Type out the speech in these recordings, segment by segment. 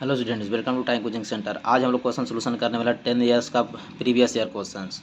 Hello students, welcome to Time coaching centre. आज हम लोग क्वेश्चन सोल्यूशन करने वाला 10 ईयर्स का प्रीवियस ईयर क्वेश्चंस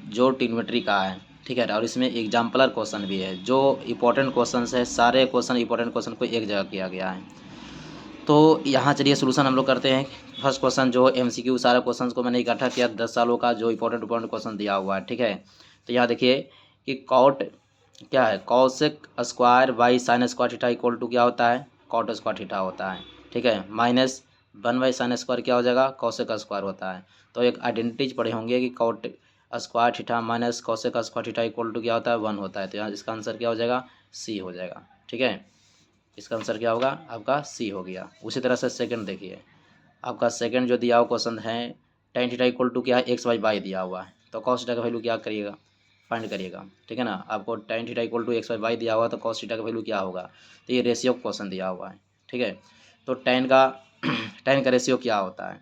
जो ट्रिग्नोमेट्री का है, ठीक है। और इसमें एग्जाम्पलर क्वेश्चन भी है जो इंपॉर्टेंट क्वेश्चंस है। सारे क्वेश्चन इंपॉर्टेंट क्वेश्चन को एक जगह किया गया है। तो यहाँ चलिए सोल्यूशन हम लोग करते हैं। फर्स्ट क्वेश्चन जो MCQ, सारे क्वेश्चन को मैंने इकट्ठा किया 10 सालों का जो इंपॉर्टेंट क्वेश्चन दिया हुआ है, ठीक है। तो यहाँ देखिए कि कॉट क्या है, cosec square by sine square theta equal to क्या होता है, कॉट स्क्वायर थीटा होता है, ठीक है। माइनस 1/sin स्क्वायर क्या हो जाएगा, कॉसेक स्क्वायर होता है। तो एक आइडेंटिटीज पढ़े होंगे कि cot square theta minus cosec square theta equal to क्या होता है, 1 होता है। तो यहाँ इसका आंसर क्या हो जाएगा, सी हो जाएगा, ठीक है। इसका आंसर क्या होगा आपका, सी हो गया। उसी तरह से सेकंड देखिए, आपका सेकंड जो दिया हुआ क्वेश्चन है, tan थीटा इक्वल टू क्या है, x/y दिया हुआ है। तो cos थीटा का वैल्यू क्या करिएगा, फाइंड करिएगा, ठीक है ना। आपको tan theta equal to x/y दिया हुआ है, तो cos थीटा का वैल्यू क्या होगा। तो ये रेशियो क्वेश्चन दिया हुआ है, ठीक है। तो tan का tan का रेशियो क्या होता है,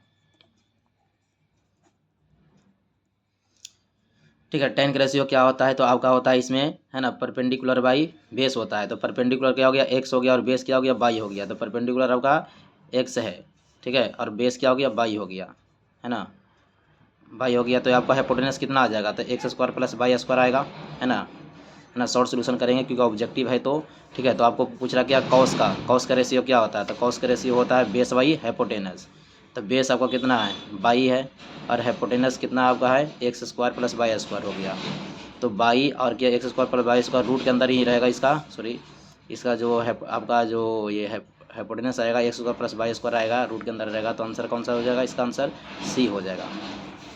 ठीक है। tan का रेशियो क्या होता है, तो आपका होता है इसमें, है ना, परपेंडिकुलर बाई बेस होता है। तो परपेंडिकुलर क्या हो गया, x हो गया, और बेस क्या हो गया, y हो गया। तो परपेंडिकुलर आपका x है, ठीक है, और बेस क्या हो गया, y हो गया, है ना, y हो गया। तो आपका हाइपोटेनस कितना आ जाएगा, तो x² प्लस y² आएगा, है ना। शॉर्ट सोल्यूशन करेंगे क्योंकि ऑब्जेक्टिव है, तो ठीक है। तो आपको पूछ रहा क्या, कॉस का रेशियो क्या होता है, तो कॉस का रेशियो होता है बेस बाई हाइपोटेनस। तो बेस आपका कितना है, बाई है, और हाइपोटेनस कितना आपका है, x² प्लस y² हो गया। तो बाई और क्या, x² प्लस y² रूट के अंदर ही रहेगा इसका, सॉरी, इसका जो है आपका जो ये है हाइपोटेनस आएगा, x² प्लस y² आएगा, रूट के अंदर रहेगा। तो आंसर कौन सा हो जाएगा, इसका आंसर सी हो जाएगा।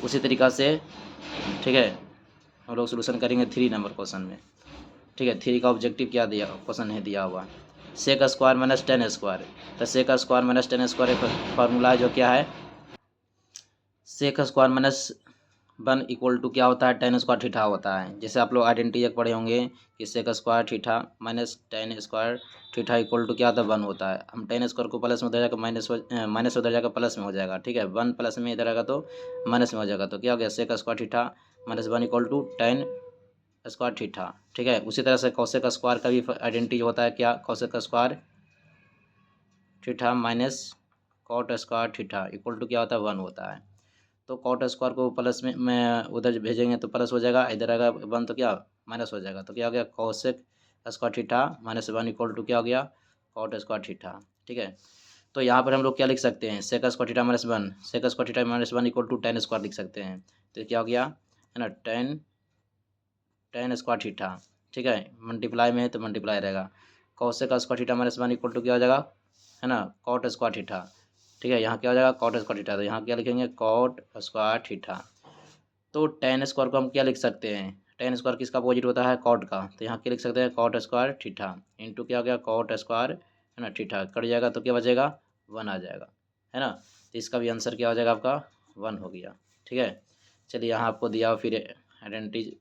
उसी तरीक़ा से, ठीक है, हम लोग सोल्यूशन करेंगे 3 नंबर क्वेश्चन में, ठीक है। 3 का ऑब्जेक्टिव क्या दिया, क्वेश्चन है दिया हुआ, sec square minus tan square. तो sec square minus tan square formula है जो क्या है, sec square minus 1 equal to क्या होता है, टेन स्क्वायर थीटा होता है। जैसे आप लोग आइडेंटिटी एक पढ़े होंगे कि sec square theta minus tan square theta equal to क्या होता है, 1 होता है। हम टेन स्क्वायर को प्लस में उधर जाकर माइनस उधर जाकर प्लस में हो जाएगा, ठीक है। 1 प्लस में इधर आएगा तो माइनस में हो जाएगा। तो क्या हो गया, sec square theta minus 1 equal to tan square theta, ठीक है। उसी तरह से कॉसेक स्क्वायर का भी आइडेंटिटी होता है क्या, cosec square theta minus cot square theta equal to क्या होता है, 1 होता है। तो कॉट स्क्वायर को प्लस में उधर भेजेंगे तो प्लस हो जाएगा, इधर आएगा 1 तो क्या माइनस हो जाएगा। तो क्या हो गया, cosec square theta minus 1 equal to क्या हो गया, कॉट स्क्वायर थीटा, ठीक है। तो यहाँ पर हम लोग क्या लिख सकते हैं, sec square theta minus 1, sec square theta minus 1 equal to tan square लिख सकते हैं। तो क्या हो गया, है ना, टेन स्क्वायर थीटा, ठीक है। मल्टीप्लाई में है तो मल्टीप्लाई रहेगा। Cosec square theta minus 1 equal to क्या हो जाएगा, है ना, कॉट स्क्वायर थीटा, ठीक है। यहाँ क्या हो जाएगा, कॉट स्क्वायर थीटा। तो यहाँ क्या लिखेंगे, कॉट स्क्वायर थीटा। तो टेन स्क्वायर को हम क्या लिख सकते हैं, टेन स्क्वायर किसका अपोजिट होता है, कॉट का। तो यहाँ क्या लिख सकते हैं, कॉट स्क्वायर थीटा इंटू क्या हो गया, कॉट स्क्वायर, है ना, थीटा कट जाएगा तो क्या बचेगा, 1 आ जाएगा, है ना। तो इसका भी आंसर क्या हो जाएगा आपका, 1 हो गया, ठीक है। चलिए यहाँ आपको दिया हुआ फिर आइडेंटिटी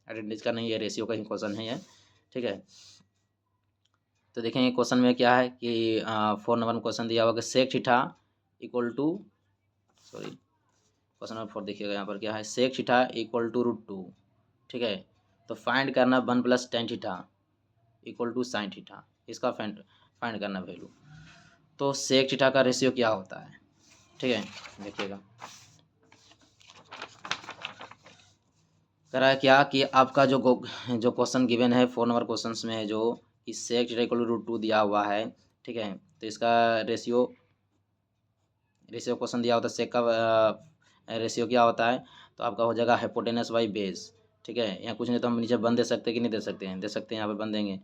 आइडेंटिटी का नहीं है, रेशियो का ही क्वेश्चन है ये, ठीक है। तो देखेंगे क्वेश्चन में क्या है कि 4 नंबर क्वेश्चन दिया हुआ कि sec theta equal to, sorry, question number 4 देखिएगा यहाँ पर क्या है, सेक थीटा इक्वल टू √2, ठीक है। तो फाइंड करना 1 plus tan theta equal to sine theta, इसका फाइंड करना वैल्यू। तो सेक थीटा का रेशियो क्या होता है, ठीक है, देखिएगा। कह रहा है क्या कि आपका जो क्वेश्चन गिवन है 4 नंबर क्वेश्चन में है जो कि सेक थीटा इक्वल टू √2 दिया हुआ है, ठीक है। तो इसका रेशियो क्वेश्चन दिया होता है, सेक का रेशियो क्या होता है, तो आपका हो जाएगा हाइपोटेनस बाई बेस, ठीक है। यहाँ कुछ नहीं तो हम नीचे बन दे सकते कि नहीं दे सकते हैं, दे सकते हैं, यहाँ पर बन देंगे।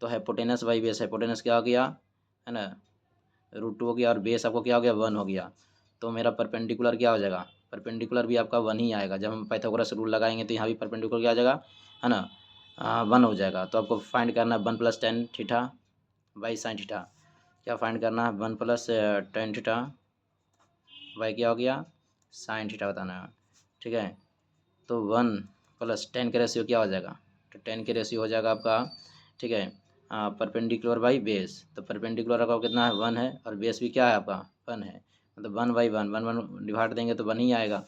तो हाइपोटेनस बाई बेस, हाइपोटेनस क्या हो गया, है ना, √2 हो गया, और बेस आपको क्या हो गया, 1 हो गया। तो मेरा परपेंडिकुलर क्या हो जाएगा, परपेंडिकुलर भी आपका 1 ही आएगा। जब हम पाइथागोरस रूल लगाएंगे तो यहाँ भी परपेंडिकुलर क्या आ जाएगा, है ना, 1 हो जाएगा। तो आपको फाइंड करना 1 plus tan theta by sine theta, क्या फाइंड करना है, 1 प्लस टेन थीटा बाई क्या हो गया, साइन थीटा बताना है, ठीक है। तो 1 प्लस टेन का रेशियो क्या हो जाएगा, तो 10 के रेशियो हो जाएगा आपका, ठीक है, परपेंडिकुलर बाई बेस। तो परपेंडिकुलर आपका कितना है, 1 है, और बेस भी क्या है आपका, 1 है। मतलब 1/1, 1 डिवाइड देंगे तो 1 ही आएगा।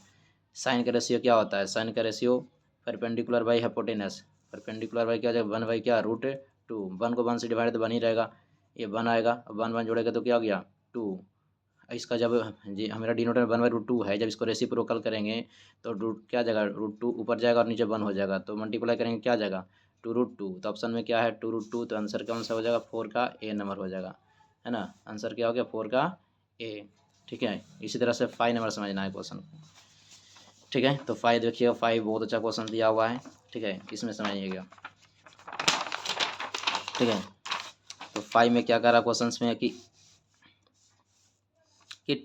साइन का रेशियो क्या होता है, साइन का ratio perpendicular by hypotenuse, perpendicular by क्या हो जाएगा, 1 बाई क्या, √2। 1 को 1 से डिवाइड तो 1 ही रहेगा, ये 1 आएगा, 1 1 जोड़ेगा तो क्या हो गया, 2, इसका जब जी हमारा डिनोटर 1/√2 है, जब इसको रेसिप्रोकल करेंगे तो रूट क्या जाएगा, √2 ऊपर जाएगा और नीचे 1 हो जाएगा, तो मल्टीप्लाई करेंगे क्या जाएगा 2√2। तो ऑप्शन में क्या है 2√2, तो आंसर कौन सा हो जाएगा 4 का ए नंबर हो जाएगा, है ना। आंसर क्या हो गया 4 का ए। ठीक है, इसी तरह से 5 नंबर समझना है क्वेश्चन को। ठीक है, तो 5 देखिएगा, 5 बहुत अच्छा क्वेश्चन दिया हुआ है। ठीक है, इसमें समझिएगा। ठीक है, तो 5 में क्या करा क्वेश्चन में कि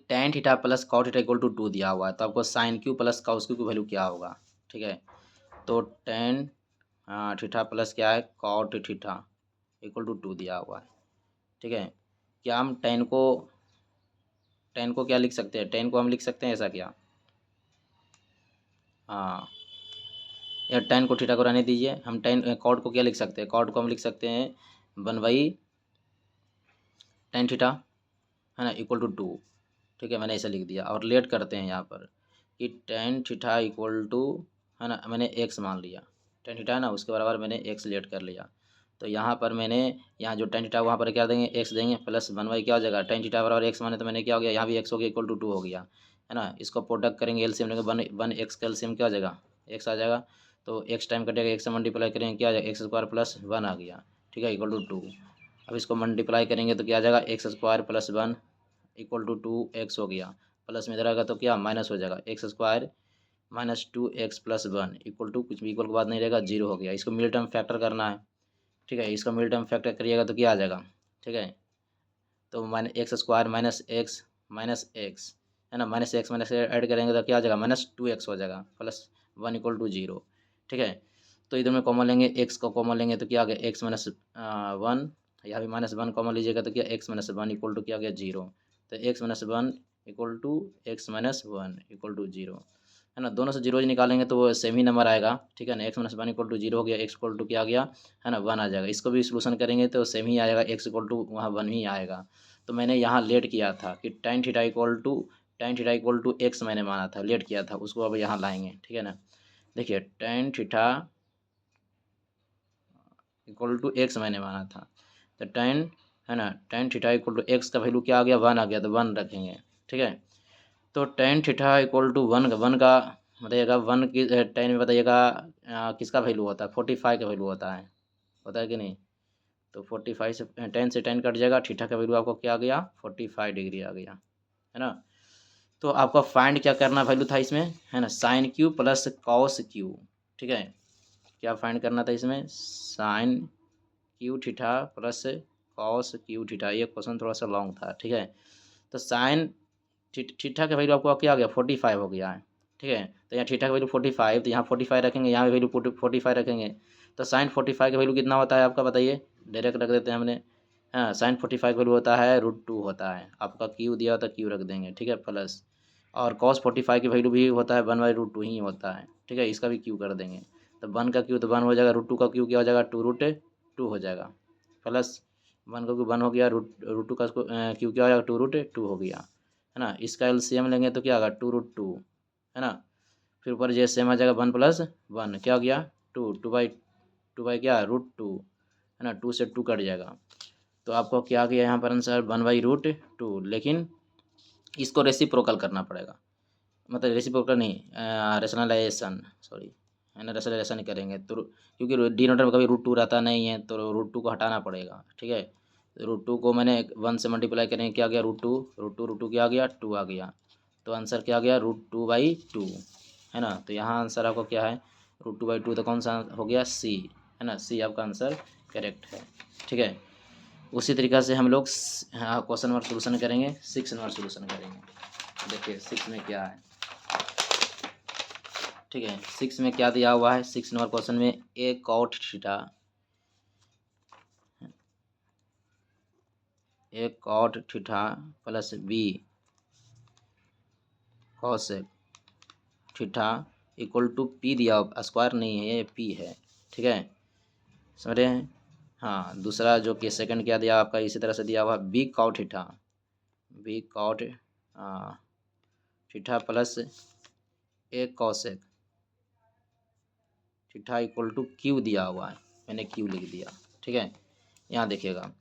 tan theta plus cot theta equal to 2 दिया हुआ है, तो आपको sine Q plus cos Q की वैल्यू क्या होगा। ठीक है, तो tan थीटा प्लस क्या है cot थीटा इक्वल टू 2 दिया हुआ है। ठीक है, क्या हम tan को क्या लिख सकते हैं, tan को हम लिख सकते हैं ऐसा क्या, हाँ, या tan को थीटा को रहने दीजिए, हम tan cot को क्या लिख सकते हैं, cot को हम लिख सकते हैं 1/tan थीटा, है ना, इक्वल टू 2। ठीक है, मैंने ऐसा लिख दिया और लेट करते हैं यहाँ पर कि tan थीटा इक्वल टू, है ना, मैंने x मान लिया, tan थीटा है ना, उसके बराबर मैंने x लेट कर लिया। तो यहाँ पर मैंने यहाँ जो tan थीटा वहाँ पर क्या देंगे x देंगे, प्लस 1/, क्या हो जाएगा tan थीटा बराबर x माने, तो मैंने क्या हो गया यहाँ भी x हो गया इक्वल टू 2 हो गया, है ना। इसको प्रोडक्ट करेंगे एलसीएम लेंगे, 1 का एलसीएम क्या हो जाएगा x आ जाएगा, तो x टाइम कटेगा, x से मल्टीप्लाई करेंगे क्या आ जाएगा x² प्लस 1 आ गया। ठीक है, इक्वल टू 2। अब इसको मल्टीप्लाई करेंगे तो क्या आ जाएगा x² plus 1 equal to 2x हो गया, प्लस में इधर आएगा तो क्या माइनस हो जाएगा x² minus 2x plus 1 equal to, कुछ भी इक्वल के बाद नहीं रहेगा, 0 हो गया। इसको मिल टर्म फैक्टर करना है। ठीक है, इसका मिल टर्म फैक्टर करिएगा तो क्या आ जाएगा, ठीक है, तो x² माइनस एक्स, है ना, माइनस ऐड करेंगे तो क्या आ जाएगा -2x हो जाएगा, प्लस 1 इक्वल टू 0। ठीक है, तो इधर में कॉमन लेंगे, x को कॉमन लेंगे तो क्या आ गया x माइनस 1, यहाँ भी -1 कॉमन लीजिएगा तो क्या x माइनस 1 इक्वल टू क्या आ गया 0। तो x minus 1 equal to x minus 1 equal to 0, है ना। दोनों से जीरो निकालेंगे तो वो सेम ही नंबर आएगा। ठीक है ना, x माइनस 1 इक्वल टू 0 हो गया, x इक्वल टू क्या आ गया, है ना 1 आ जाएगा। इसको भी सोल्यूशन करेंगे तो सेम ही आएगा, x इक्वल टू वहाँ 1 ही आएगा। तो मैंने यहाँ लेट किया था कि tan theta equal to x मैंने माना था, लेट किया था, उसको अब यहाँ लाएंगे। ठीक है ना, देखिए tan theta equal to x मैंने माना था, तो tan, है ना, tan theta equal to x का वैल्यू क्या आ गया 1 आ गया, तो 1 रखेंगे। ठीक है, तो tan थीटा इक्वल टू 1 का बताइएगा, 1 की tan में बताइएगा किसका वैल्यू होता है, 45 का वैल्यू होता है कि नहीं। तो 45 से tan से tan कट जाएगा, थीटा का वैल्यू आपको क्या आ गया 45 डिग्री आ गया, है ना। तो आपको फाइंड क्या करना वैल्यू था इसमें, है ना, sine Q plus cos Q. ठीक है, क्या फाइंड करना था इसमें, sine Q theta plus cos Q theta. ये क्वेश्चन थोड़ा सा लॉन्ग था। ठीक है, तो साइन थीटा का वैल्यू आपको क्या आ गया 45 हो गया है। ठीक है, तो यहाँ थीटा का वैल्यू 45, तो यहाँ 45 रखेंगे, यहाँ भी वैल्यू 45 रखेंगे। तो साइन 45 का वैल्यू कितना होता है आपका बताइए, डायरेक्ट रख देते हैं हमने। हाँ, साइन 45 का वैल्यू होता है √2 होता है, आपका क्यू दिया होता है क्यू रख देंगे। ठीक है, प्लस, और कॉस 45 की वैल्यू भी होता है 1/√2 ही होता है। ठीक है, इसका भी क्यू कर देंगे, तो 1 का क्यू तो 1 हो जाएगा, √2 का क्यू क्या हो जाएगा 2√2 हो जाएगा, प्लस 1 का क्यू 1 हो गया, √2 का क्यू क्या हो जाएगा 2√2 हो गया, है ना। इसका एलसीएम लेंगे तो क्या होगा 2√2, है ना। फिर ऊपर जैसे सेम आ जाएगा 1 + 1 क्या हो गया 2, 2 बाई क्या √2, है ना, 2 से 2 कट जाएगा। तो आपको क्या आ गया यहाँ पर आंसर 1/√2, लेकिन इसको रेसिप्रोकल करना पड़ेगा, मतलब रेसिप्रोकल नहीं, रेशनलाइजेशन, सॉरी, है ना, रेशनलाइजेशन करेंगे तो, क्योंकि डिनोटर में कभी √2 रहता नहीं है, तो √2 को हटाना पड़ेगा। ठीक है, √2 को मैंने 1 से मल्टीप्लाई करेंगे, क्या आ गया √2 क्या आ गया 2 आ गया, तो आंसर क्या आ गया √2/2, है ना। तो यहाँ आंसर आपको क्या है √2/2, तो कौन सा हो गया सी, है ना, सी आपका आंसर करेक्ट है। ठीक है, उसी तरीक़ा से हम लोग क्वेश्चन नंबर सोल्यूशन करेंगे, 6 नंबर सोल्यूशन करेंगे। देखिए 6 में क्या है, ठीक है, 6 में क्या दिया हुआ है, 6 नंबर क्वेश्चन में a cot theta plus b cos theta equal to p दिया, स्क्वायर नहीं है ये पी है। ठीक है, समझ रहे हैं। हाँ, दूसरा जो कि सेकंड क्या दिया आपका, इसी तरह से दिया हुआ B cot theta plus A cosec theta equal to Q दिया हुआ है, मैंने क्यू लिख दिया। ठीक है, यहाँ देखिएगा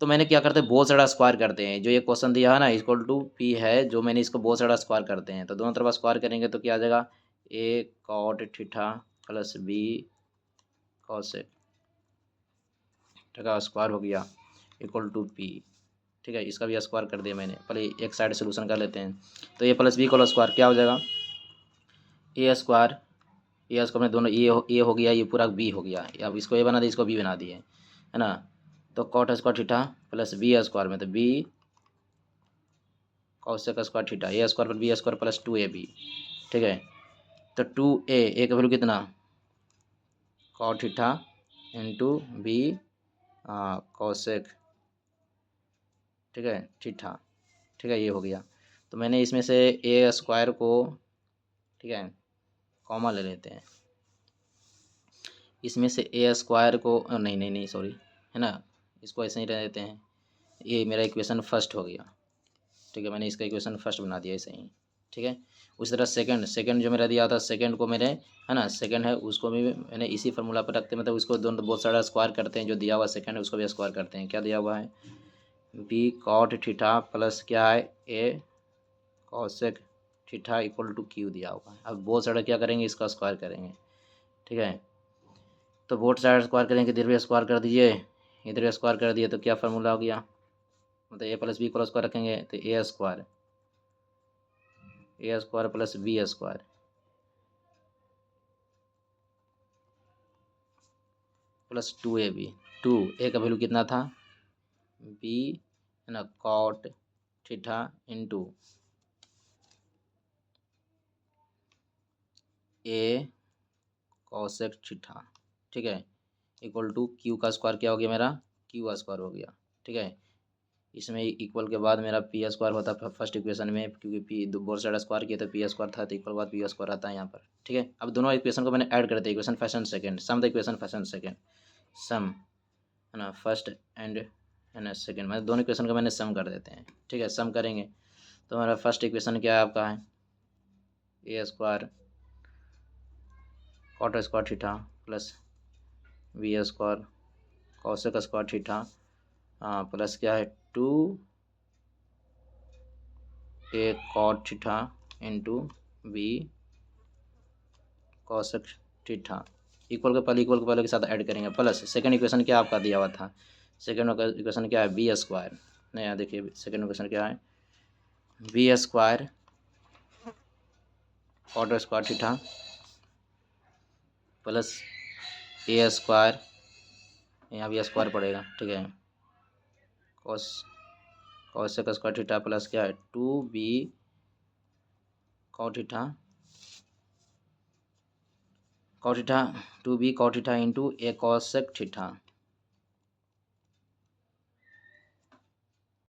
तो मैंने क्या करते हैं, बहुत सारा स्क्वायर करते हैं। जो ये क्वेश्चन दिया है ना इक्वल टू पी है, जो मैंने इसको बहुत सारा स्क्वायर करते हैं। तो दोनों तरफ स्क्वायर करेंगे तो क्या आ जाएगा, a cot theta plus b cosec का स्क्वायर हो गया इक्वल टू पी। ठीक है, इसका भी स्क्वायर कर दिया मैंने। पहले एक साइड सोल्यूशन कर लेते हैं। तो ए प्लस बी का स्क्वायर क्या हो जाएगा, ए स्क्वायर, ए स्क्वायर में दोनों ए हो गया, ये पूरा बी हो गया। अब इसको ए बना दिए, इसको बी बना दिए, है ना। तो cot square theta plus B square में तो B cosec square theta, A square पर बी स्क्वायर प्लस 2ab। ठीक है, तो 2a का वैल्यू कितना, cot theta into B cosec, ठीक है थीटा। ठीक है, ये हो गया। तो मैंने इसमें से ए स्क्वायर को, ठीक है, कॉमा ले लेते हैं। इसमें से ए स्क्वायर को नहीं नहीं नहीं सॉरी, है ना, इसको ऐसे ही रह देते हैं। ये मेरा इक्वेशन फर्स्ट हो गया। ठीक है, मैंने इसका इक्वेशन फर्स्ट बना दिया ऐसे ही। ठीक है, उसी तरह सेकंड जो मेरा दिया था, सेकंड को मेरे, है ना, सेकंड है उसको भी मैंने इसी फार्मूला पर रखते हैं। मतलब उसको दोनों बहुत सारा स्क्वायर करते हैं। जो दिया हुआ सेकंड है उसको भी स्क्वायर करते हैं। क्या दिया हुआ है, बी कॉट थीटा प्लस क्या है, a cosec theta equal to Q दिया हुआ है। अब बहुत सारा क्या करेंगे, इसका स्क्वायर करेंगे। ठीक है, तो बोथ साइड स्क्वायर करेंगे, इधर भी स्क्वायर कर दीजिए, इधर भी स्क्वायर कर दिए, तो क्या फार्मूला हो गया, मतलब ए प्लस बी को स्क्वायर रखेंगे तो a square plus B square plus 2ab। 2a का वैल्यू कितना था, बी, है ना, cot theta into a cosec theta. ठीक है, इक्वल टू क्यू का स्क्वायर क्या हो गया मेरा, क्यू स्क्वायर हो गया। ठीक है, इसमें इक्वल के बाद मेरा पी स्क्वायर होता है फर्स्ट इक्वेशन में, क्योंकि पी दो बोथ साइड स्क्वायर किया तो पी स्क्वायर था, तो इक्वल बाद पी स्क्वायर आता है यहाँ पर। ठीक है, अब दोनों इक्वेशन को मैंने ऐड कर दिया, equation first and second, sum the equation first and second, sum, है ना, फर्स्ट एंड, है ना, सेकंड, मतलब दोनों इक्वेशन को मैंने सम कर देते हैं। ठीक है, सम करेंगे तो हमारा फर्स्ट इक्वेशन क्या है आपका, है a square cot square theta plus B square cosec square theta plus क्या है, 2a cot theta into B cosec theta. Equal के पहले के साथ ऐड करेंगे, प्लस सेकंड इक्वेशन क्या आपका दिया हुआ था, सेकंड इक्वेशन क्या है, बी स्क्वायर, नहीं यहाँ देखिए सेकंड इक्वेशन क्या है, b square cot square theta plus a square, यहाँ भी स्क्वायर पड़ेगा। ठीक है, कॉसेक स्क्वायर थीटा प्लस क्या है, 2b cot theta 2b cot theta into a cosec theta.